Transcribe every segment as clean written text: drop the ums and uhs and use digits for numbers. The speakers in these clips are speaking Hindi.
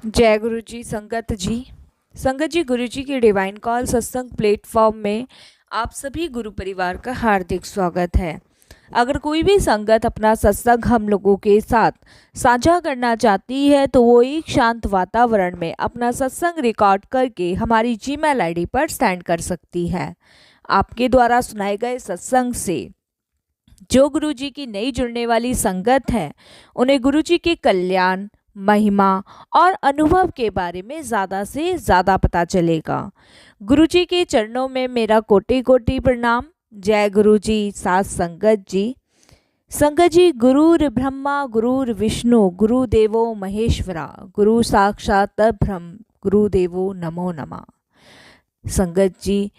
जय गुरु जी। संगत जी गुरु जी की डिवाइन कॉल सत्संग प्लेटफॉर्म में आप सभी गुरु परिवार का हार्दिक स्वागत है। अगर कोई भी संगत अपना सत्संग हम लोगों के साथ साझा करना चाहती है तो वो एक शांत वातावरण में अपना सत्संग रिकॉर्ड करके हमारी जीमेल आईडी पर सेंड कर सकती है। आपके द्वारा सुनाए गए सत्संग से जो गुरु जी की नई जुड़ने वाली संगत है उन्हें गुरु जी के कल्याण, महिमा और अनुभव के बारे में ज़्यादा से ज़्यादा पता चलेगा। गुरु जी के चरणों में मेरा कोटि कोटि प्रणाम। जय गुरु जी। साथ संगत जी गुरुर ब्रह्मा गुरुर विष्णु गुरुदेवो महेश्वरा गुरु साक्षात ब्रह्म गुरुदेवो नमो नमः। संगत जी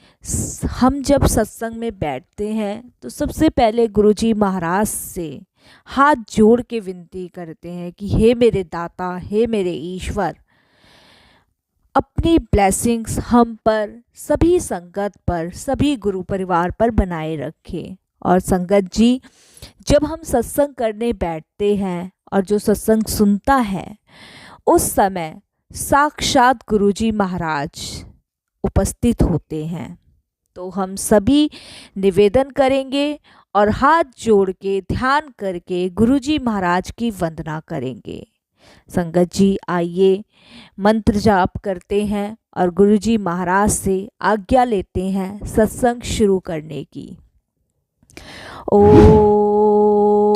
हम जब सत्संग में बैठते हैं तो सबसे पहले गुरुजी महाराज से हाथ जोड़ के विनती करते हैं कि हे मेरे दाता, हे मेरे ईश्वर, अपनी ब्लेसिंग्स हम पर, सभी संगत पर, सभी गुरु परिवार पर बनाए रखें। और संगत जी जब हम सत्संग करने बैठते हैं और जो सत्संग सुनता है उस समय साक्षात गुरुजी महाराज उपस्थित होते हैं। तो हम सभी निवेदन करेंगे और हाथ जोड़ के ध्यान करके गुरुजी महाराज की वंदना करेंगे। संगत जी आइए मंत्र जाप करते हैं और गुरुजी महाराज से आज्ञा लेते हैं सत्संग शुरू करने की। ओम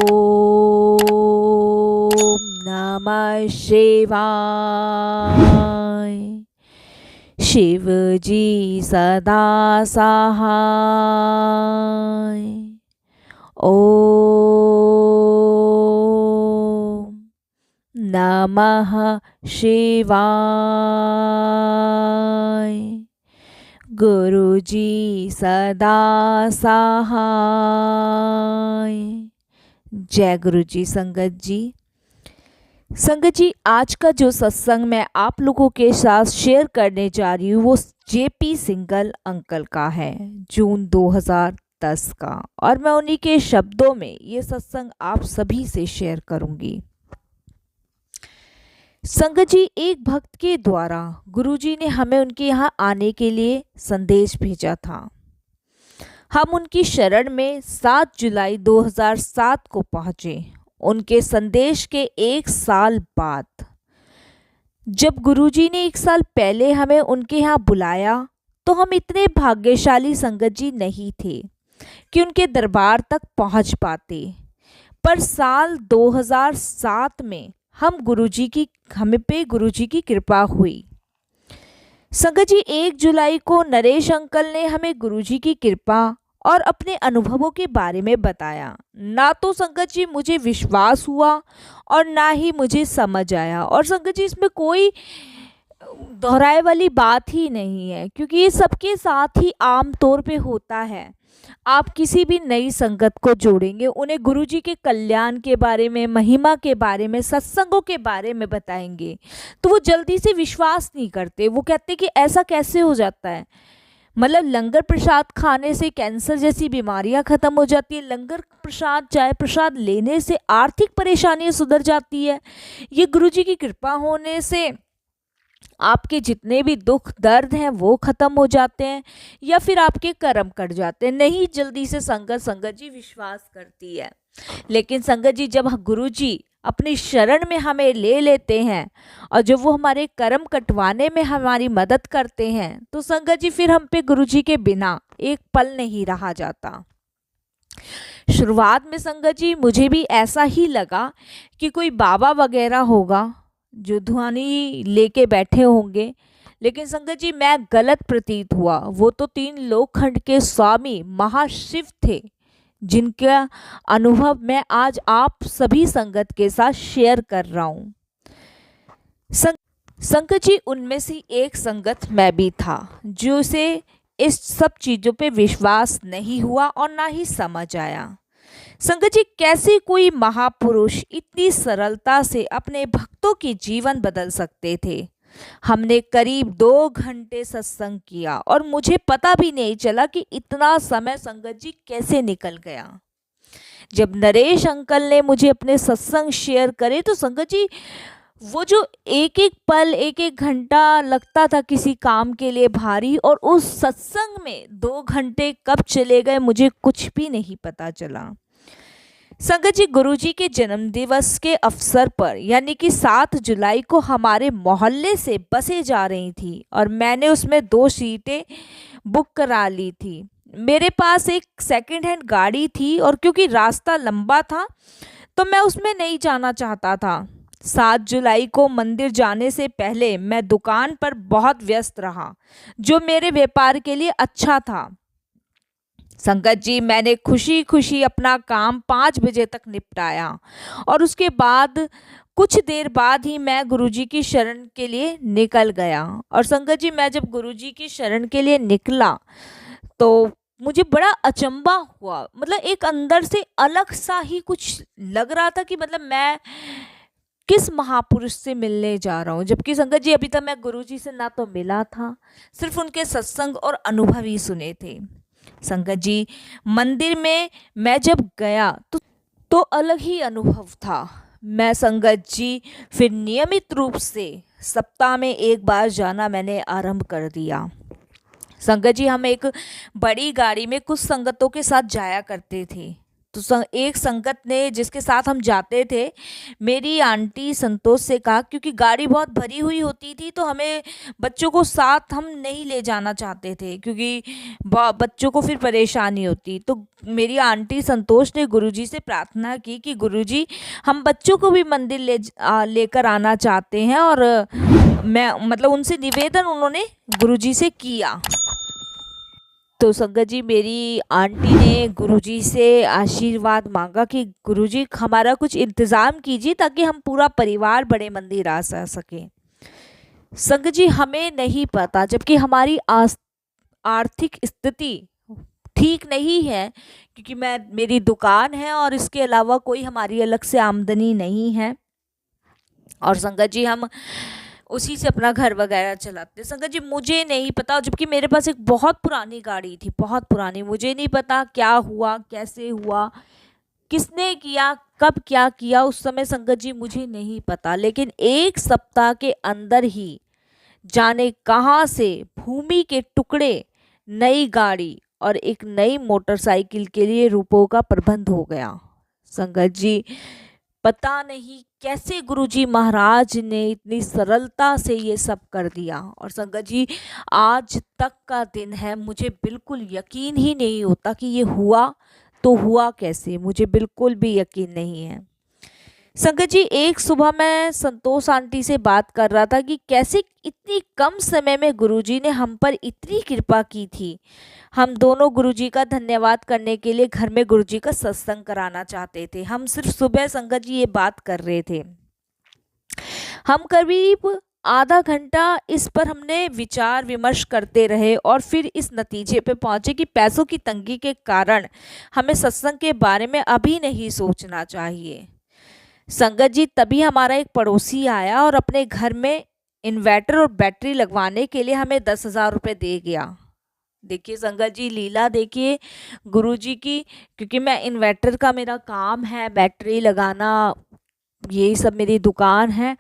नमः शिवाय। शिव जी सदा सहाय। ओम नमः शिवाय। गुरु जी सदा सहाय। जय गुरु जी। संगत जी आज का जो सत्संग मैं आप लोगों के साथ शेयर करने जा रही हूँ वो जेपी सिंगल अंकल का है, जून 2010 का, और मैं उन्हीं के शब्दों में ये सत्संग आप सभी से शेयर करूंगी। संगत जी एक भक्त के द्वारा गुरुजी ने हमें उनके यहाँ आने के लिए संदेश भेजा था। हम उनकी शरण में 7 जुलाई 2007 को पहुँचे। उनके संदेश के 1 साल बाद जब गुरुजी ने 1 साल पहले हमें उनके यहाँ बुलाया तो हम इतने भाग्यशाली संगत जी नहीं थे कि उनके दरबार तक पहुँच पाते। पर साल 2007 में हमें गुरुजी की कृपा हुई। संगत जी 1 जुलाई को नरेश अंकल ने हमें गुरुजी की कृपा और अपने अनुभवों के बारे में बताया। ना तो संगत जी मुझे विश्वास हुआ और ना ही मुझे समझ आया। और संगत जी इसमें कोई दोहराए वाली बात ही नहीं है, क्योंकि ये सबके साथ ही आम तौर पे होता है। आप किसी भी नई संगत को जोड़ेंगे, उन्हें गुरुजी के कल्याण के बारे में, महिमा के बारे में, सत्संगों के बारे में बताएंगे तो वो जल्दी से विश्वास नहीं करते। वो कहते कि ऐसा कैसे हो जाता है, मतलब लंगर प्रसाद खाने से कैंसर जैसी बीमारियां खत्म हो जाती है, लंगर प्रसाद चाय प्रसाद लेने से आर्थिक परेशानियां सुधर जाती है, ये गुरुजी की कृपा होने से आपके जितने भी दुख दर्द हैं वो खत्म हो जाते हैं, या फिर आपके कर्म कट जाते हैं। नहीं जल्दी से संगत जी विश्वास करती है। लेकिन संगत जी जब गुरुजी अपनी शरण में हमें ले लेते हैं और जब वो हमारे कर्म कटवाने में हमारी मदद करते हैं तो संगत जी फिर हम पे गुरुजी के बिना एक पल नहीं रहा जाता। शुरुआत में संगत जी मुझे भी ऐसा ही लगा कि कोई बाबा वगैरह होगा जो ध्वनि लेके बैठे होंगे, लेकिन संगत जी मैं गलत प्रतीत हुआ। वो तो 3 लोकखंड के स्वामी महाशिव थे जिनका अनुभव मैं आज आप सभी संगत के साथ शेयर कर रहा हूँ। संगत जी उनमें से एक संगत मैं भी था जो से इस सब चीज़ों पे विश्वास नहीं हुआ और ना ही समझ आया। संगत जी कैसे कोई महापुरुष इतनी सरलता से अपने भक्तों के जीवन बदल सकते थे। हमने करीब 2 घंटे सत्संग किया और मुझे पता भी नहीं चला कि इतना समय संगत जी कैसे निकल गया। जब नरेश अंकल ने मुझे अपने सत्संग शेयर करे तो संगत जी वो जो एक एक पल एक एक घंटा लगता था किसी काम के लिए भारी, और उस सत्संग में 2 घंटे कब चले गए मुझे कुछ भी नहीं पता चला। संगत जी, गुरुजी के जन्मदिवस के अवसर पर यानी कि 7 जुलाई को हमारे मोहल्ले से बसें जा रही थी और मैंने उसमें 2 सीटें बुक करा ली थी। मेरे पास एक सेकंड हैंड गाड़ी थी और क्योंकि रास्ता लंबा था तो मैं उसमें नहीं जाना चाहता था। 7 जुलाई को मंदिर जाने से पहले मैं दुकान पर बहुत व्यस्त रहा, जो मेरे व्यापार के लिए अच्छा था। संगत जी, मैंने खुशी खुशी अपना काम 5 बजे तक निपटाया और उसके बाद कुछ देर बाद ही मैं गुरुजी की शरण के लिए निकल गया। और संगत जी, मैं जब गुरुजी की शरण के लिए निकला तो मुझे बड़ा अचंभा हुआ। मतलब एक अंदर से अलग सा ही कुछ लग रहा था कि मतलब मैं किस महापुरुष से मिलने जा रहा हूँ। जबकि संगत जी, अभी तक मैं गुरुजी से ना तो मिला था, सिर्फ उनके सत्संग और अनुभव ही सुने थे। संगत जी, मंदिर में मैं जब गया तो अलग ही अनुभव था। मैं संगत जी फिर नियमित रूप से सप्ताह में एक बार जाना मैंने आरंभ कर दिया। संगत जी, हम एक बड़ी गाड़ी में कुछ संगतों के साथ जाया करते थे। तो एक संगत ने जिसके साथ हम जाते थे, मेरी आंटी संतोष से कहा, क्योंकि गाड़ी बहुत भरी हुई होती थी तो हमें बच्चों को साथ हम नहीं ले जाना चाहते थे क्योंकि बच्चों को फिर परेशानी होती। तो मेरी आंटी संतोष ने गुरुजी से प्रार्थना की कि गुरुजी, हम बच्चों को भी मंदिर लेकर आना चाहते हैं। और मैं मतलब उनसे निवेदन उन्होंने गुरुजी से किया। तो संगत जी, मेरी आंटी ने गुरुजी से आशीर्वाद मांगा कि गुरुजी हमारा कुछ इंतज़ाम कीजिए ताकि हम पूरा परिवार बड़े मंदिर आ सके। संगत जी, हमें नहीं पता, जबकि हमारी आर्थिक स्थिति ठीक नहीं है क्योंकि मेरी दुकान है और इसके अलावा कोई हमारी अलग से आमदनी नहीं है। और संगत जी, हम उसी से अपना घर वगैरह चलाते। संगत जी, मुझे नहीं पता, जबकि मेरे पास एक बहुत पुरानी गाड़ी थी, बहुत पुरानी। मुझे नहीं पता क्या हुआ, कैसे हुआ, किसने किया, कब क्या किया, उस समय संगत जी मुझे नहीं पता। लेकिन 1 सप्ताह के अंदर ही जाने कहाँ से भूमि के टुकड़े, नई गाड़ी और एक नई मोटरसाइकिल के लिए रुपयों का प्रबंध हो गया। संगत जी, पता नहीं कैसे गुरुजी महाराज ने इतनी सरलता से ये सब कर दिया। और संगत जी, आज तक का दिन है, मुझे बिल्कुल यकीन ही नहीं होता कि ये हुआ तो हुआ कैसे, मुझे बिल्कुल भी यकीन नहीं है। संगत जी, एक सुबह मैं संतोष आंटी से बात कर रहा था कि कैसे इतनी कम समय में गुरुजी ने हम पर इतनी कृपा की थी। हम दोनों गुरुजी का धन्यवाद करने के लिए घर में गुरुजी का सत्संग कराना चाहते थे। हम सिर्फ सुबह संगत जी ये बात कर रहे थे। हम करीब आधा घंटा इस पर हमने विचार विमर्श करते रहे और फिर इस नतीजे पे पहुंचे कि पैसों की तंगी के कारण हमें सत्संग के बारे में अभी नहीं सोचना चाहिए। संगत जी, तभी हमारा एक पड़ोसी आया और अपने घर में इन्वर्टर और बैटरी लगवाने के लिए हमें 10,000 रुपये दे गया। देखिए संगत जी, लीला देखिए गुरुजी की, क्योंकि मैं इन्वर्टर का मेरा काम है, बैटरी लगाना, यही सब मेरी दुकान है।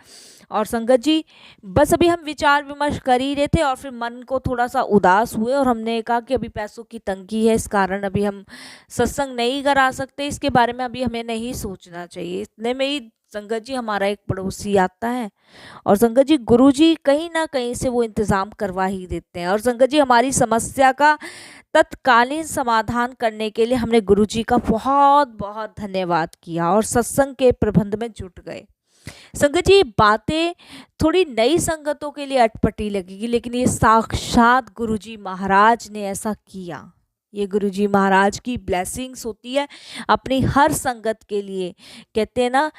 और संगत जी, बस अभी हम विचार विमर्श कर ही रहे थे और फिर मन को थोड़ा सा उदास हुए और हमने कहा कि अभी पैसों की तंगी है, इस कारण अभी हम सत्संग नहीं करा सकते, इसके बारे में अभी हमें नहीं सोचना चाहिए। इतने में ही संगत जी हमारा एक पड़ोसी आता है और संगत जी गुरुजी कहीं ना कहीं से वो इंतज़ाम करवा ही देते हैं। और संगत जी, हमारी समस्या का तत्कालीन समाधान करने के लिए हमने गुरुजी का बहुत बहुत धन्यवाद किया और सत्संग के प्रबंध में जुट गए। संगत जी, बातें थोड़ी नई संगतों के लिए अटपटी लगेगी, लेकिन ये साक्षात गुरुजी महाराज ने ऐसा किया। ये गुरुजी महाराज की ब्लेसिंग्स होती है अपनी हर संगत के लिए। कहते हैं ना,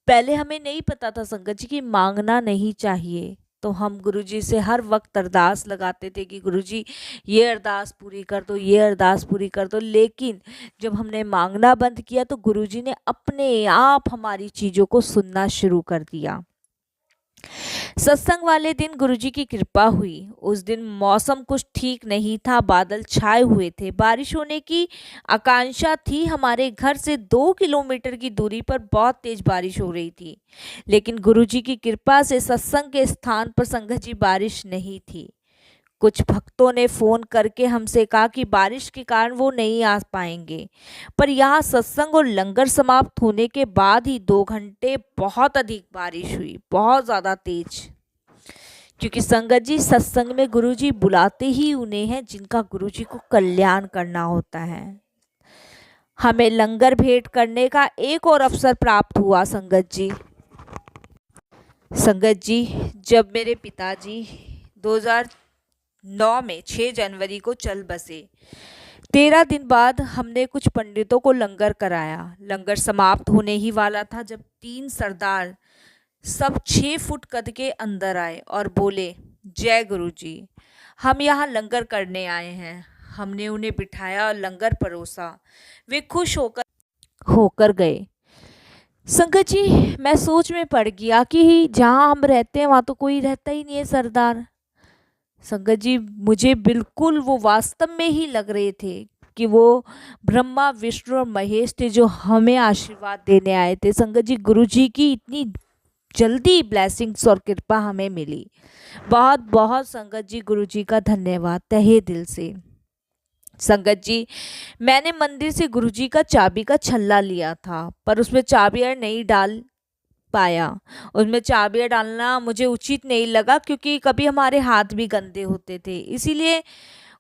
पहले हमें नहीं पता था संगत जी कि मांगना नहीं चाहिए, तो हम गुरुजी से हर वक्त अरदास लगाते थे कि गुरुजी ये अरदास पूरी कर दो, ये अरदास पूरी कर दो। लेकिन जब हमने मांगना बंद किया तो गुरुजी ने अपने आप हमारी चीज़ों को सुनना शुरू कर दिया। सत्संग वाले दिन गुरुजी की कृपा हुई। उस दिन मौसम कुछ ठीक नहीं था, बादल छाए हुए थे, बारिश होने की आकांक्षा थी। हमारे घर से 2 किलोमीटर की दूरी पर बहुत तेज बारिश हो रही थी, लेकिन गुरुजी की कृपा से सत्संग के स्थान पर संगत जी बारिश नहीं थी। कुछ भक्तों ने फोन करके हमसे कहा कि बारिश के कारण वो नहीं आ पाएंगे, पर यहाँ सत्संग और लंगर समाप्त होने के बाद ही 2 घंटे बहुत अधिक बारिश हुई, बहुत ज़्यादा तेज। क्योंकि संगत जी, सत्संग में गुरुजी बुलाते ही उन्हें हैं जिनका गुरुजी को कल्याण करना होता है। हमें लंगर भेंट करने का एक और अवसर प्राप्त हुआ। संगत जी, जब मेरे पिताजी 2009 में 6 जनवरी को चल बसे, 13 दिन बाद हमने कुछ पंडितों को लंगर कराया। लंगर समाप्त होने ही वाला था जब 3 सरदार सब 6 फुट कद के अंदर आए और बोले, जय गुरुजी, हम यहाँ लंगर करने आए हैं। हमने उन्हें बिठाया और लंगर परोसा। वे खुश होकर गए। संगत जी, मैं सोच में पड़ गया कि जहाँ हम रहते हैं वहाँ तो कोई रहता ही नहीं है सरदार। संगत जी, मुझे बिल्कुल वो वास्तव में ही लग रहे थे कि वो ब्रह्मा विष्णु और महेश थे जो हमें आशीर्वाद देने आए थे। संगत जी, गुरुजी की इतनी जल्दी ब्लेसिंग्स और कृपा हमें मिली। बहुत बहुत संगत जी, गुरुजी का धन्यवाद तहे दिल से। संगत जी, मैंने मंदिर से गुरुजी का चाबी का छल्ला लिया था, पर उसमें चाबियां नहीं डाल पाया। उसमें चाबियां डालना मुझे उचित नहीं लगा, क्योंकि कभी हमारे हाथ भी गंदे होते थे, इसीलिए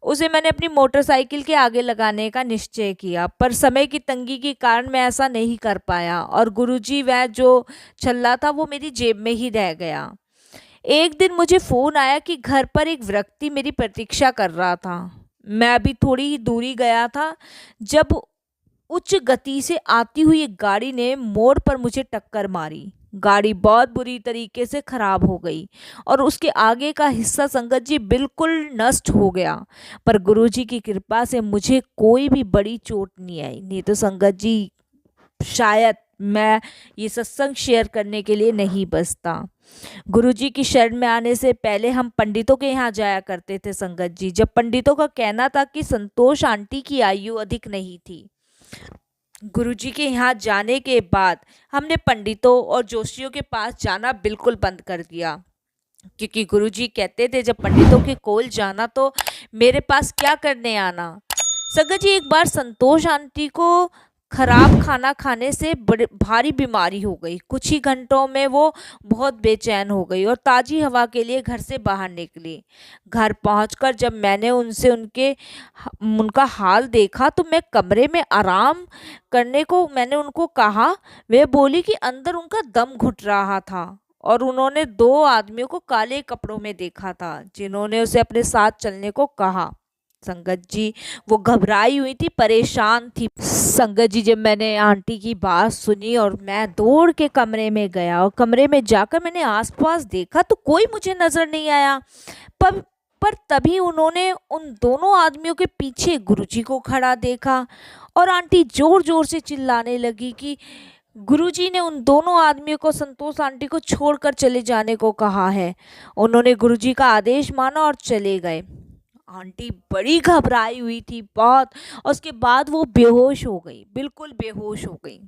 उसे मैंने अपनी मोटरसाइकिल के आगे लगाने का निश्चय किया। पर समय की तंगी के कारण मैं ऐसा नहीं कर पाया और गुरुजी वह जो छल्ला था वो मेरी जेब में ही रह गया। एक दिन मुझे फ़ोन आया कि घर पर एक व्यक्ति मेरी प्रतीक्षा कर रहा था। मैं अभी थोड़ी ही दूरी गया था जब उच्च गति से आती हुई एक गाड़ी ने मोड़ पर मुझे टक्कर मारी। गाड़ी बहुत बुरी तरीके से खराब हो गई और उसके आगे का हिस्सा संगत जी बिल्कुल नष्ट हो गया। पर गुरुजी की कृपा से मुझे कोई भी बड़ी चोट नहीं आई। नहीं तो संगत जी, शायद मैं ये सत्संग शेयर करने के लिए नहीं बसता। गुरुजी की शरण में आने से पहले हम पंडितों के यहाँ जाया करते थे। संगत जी, जब पंडितों का कहना था कि संतोष आंटी की आयु अधिक नहीं थी। गुरुजी के यहाँ जाने के बाद हमने पंडितों और जोशियों के पास जाना बिल्कुल बंद कर दिया, क्योंकि गुरुजी कहते थे जब पंडितों के कोल जाना तो मेरे पास क्या करने आना। संगत जी, एक बार संतोष आंटी को खराब खाना खाने से बड़ी भारी बीमारी हो गई। कुछ ही घंटों में वो बहुत बेचैन हो गई और ताज़ी हवा के लिए घर से बाहर निकली। घर पहुंचकर जब मैंने उनका हाल देखा तो मैं कमरे में आराम करने को मैंने उनको कहा। वे बोली कि अंदर उनका दम घुट रहा था और उन्होंने 2 आदमियों को काले कपड़ों में देखा था जिन्होंने उसे अपने साथ चलने को कहा। संगत जी, वो घबराई हुई थी, परेशान थी। संगत जी, जब मैंने आंटी की बात सुनी और मैं दौड़ के कमरे में गया और कमरे में जाकर मैंने आसपास देखा तो कोई मुझे नजर नहीं आया। पर तभी उन्होंने उन दोनों आदमियों के पीछे गुरुजी को खड़ा देखा और आंटी जोर जोर से चिल्लाने लगी कि गुरुजी ने उन दोनों आदमियों को संतोष आंटी को छोड़कर चले जाने को कहा है। उन्होंने गुरुजी का आदेश माना और चले गए। आंटी बड़ी घबराई हुई थी बहुत, और उसके बाद वो बेहोश हो गई, बिल्कुल बेहोश हो गई।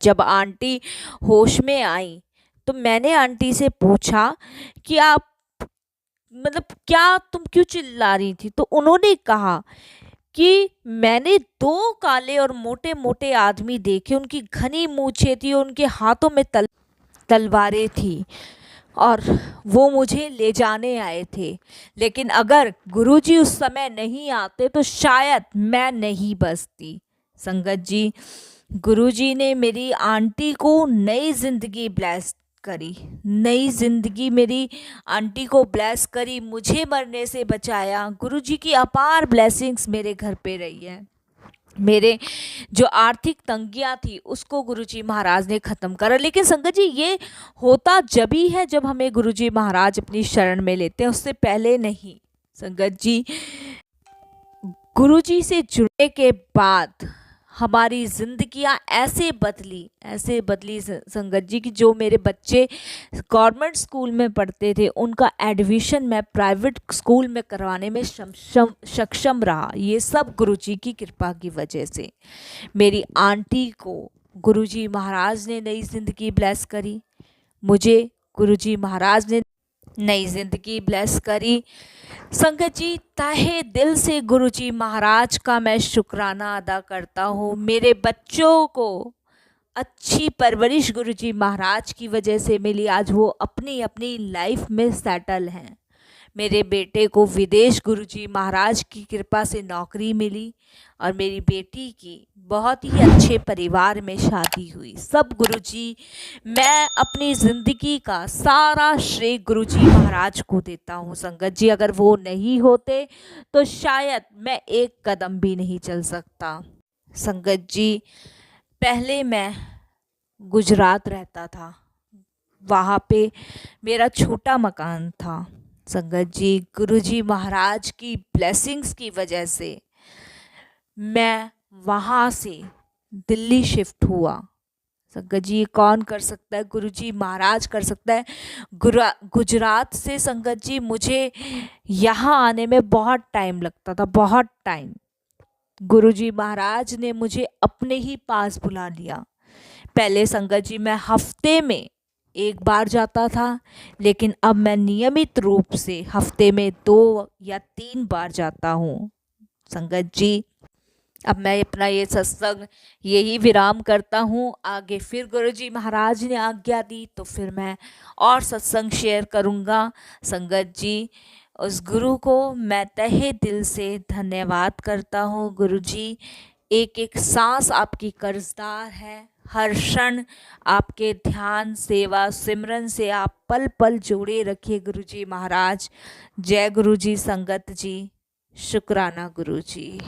जब आंटी होश में आई तो मैंने आंटी से पूछा कि आप क्या तुम क्यों चिल्ला रही थी। तो उन्होंने कहा कि मैंने 2 काले और मोटे मोटे आदमी देखे, उनकी घनी मूछें थी, उनके हाथों में तलवारें थी और वो मुझे ले जाने आए थे। लेकिन अगर गुरुजी उस समय नहीं आते तो शायद मैं नहीं बचती। संगत जी, गुरुजी ने मेरी आंटी को नई ज़िंदगी ब्लेस करी, नई ज़िंदगी मेरी आंटी को ब्लेस करी, मुझे मरने से बचाया। गुरुजी की अपार ब्लेसिंग्स मेरे घर पे रही है। मेरे जो आर्थिक तंगियां थी उसको गुरुजी महाराज ने ख़त्म करा। लेकिन संगत जी, ये होता जब ही है जब हमें गुरुजी महाराज अपनी शरण में लेते हैं, उससे पहले नहीं। संगत जी, गुरुजी से जुड़ने के बाद हमारी ज़िंदगियां ऐसे बदली संगत जी की जो मेरे बच्चे गवर्नमेंट स्कूल में पढ़ते थे उनका एडमिशन मैं प्राइवेट स्कूल में करवाने में सक्षम रहा। ये सब गुरुजी की कृपा की वजह से। मेरी आंटी को गुरुजी महाराज ने नई ज़िंदगी ब्लेस करी, मुझे गुरुजी महाराज ने नई ज़िंदगी ब्लेस करी। संगत जी, तहे दिल से गुरुजी महाराज का मैं शुक्राना अदा करता हूँ। मेरे बच्चों को अच्छी परवरिश गुरुजी महाराज की वजह से मिली, आज वो अपनी अपनी लाइफ में सेटल हैं। मेरे बेटे को विदेश गुरुजी महाराज की कृपा से नौकरी मिली और मेरी बेटी की बहुत ही अच्छे परिवार में शादी हुई। सब गुरुजी, मैं अपनी ज़िंदगी का सारा श्रेय गुरुजी महाराज को देता हूँ। संगत जी, अगर वो नहीं होते तो शायद मैं एक कदम भी नहीं चल सकता। संगत जी, पहले मैं गुजरात रहता था, वहाँ पे मेरा छोटा मकान था। संगत जी, गुरुजी महाराज की ब्लेसिंग्स की वजह से मैं वहाँ से दिल्ली शिफ्ट हुआ। संगत जी, ये कौन कर सकता है? गुरुजी महाराज कर सकता है। गुजरात से संगत जी मुझे यहाँ आने में बहुत टाइम लगता था, बहुत टाइम। गुरुजी महाराज ने मुझे अपने ही पास बुला लिया। पहले संगत जी मैं हफ्ते में एक बार जाता था, लेकिन अब मैं नियमित रूप से हफ्ते में 2 या 3 बार जाता हूँ। संगत जी, अब मैं अपना ये सत्संग यही विराम करता हूँ। आगे फिर गुरुजी महाराज ने आज्ञा दी तो फिर मैं और सत्संग शेयर करूँगा। संगत जी, उस गुरु को मैं तहे दिल से धन्यवाद करता हूँ। गुरुजी, एक एक सांस आपकी कर्जदार है। हर क्षण आपके ध्यान, सेवा, सिमरन से आप पल पल जोड़े रखिए गुरुजी महाराज। जय गुरुजी। संगत जी, शुक्राना गुरुजी।